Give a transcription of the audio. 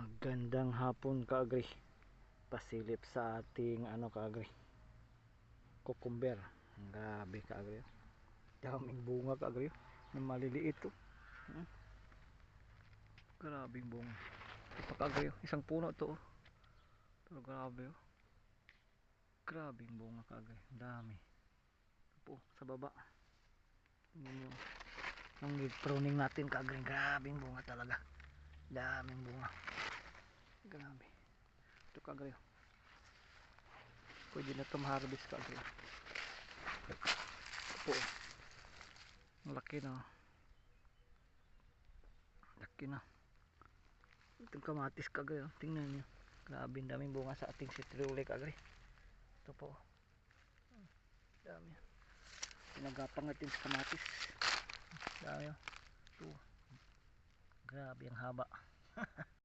Magandang hapon kaagri. Pasilip sa ating kaagri, cucumber. Grabe kaagri. Daming bunga kaagri na maliliit to. Grabing bunga. Ito kaagri, isang puno to. Pero grabe oh. Grabing bunga kaagri. Dami. Ito po sa baba. Tingnan yung pruning natin kaagri. Grabing bunga talaga. Daming bunga. Grabe. Ito kaagri. Pwede na ito ma-harvest kaagri. Ito po. Laki na. Laki na. Itong kamatis kaagri. Tingnan nyo. Grabe daming bunga sa ating citrulli kaagri. Ito po. Dami. Pinagapang natin sa kamatis. Dami. Ito. Grabe ang haba.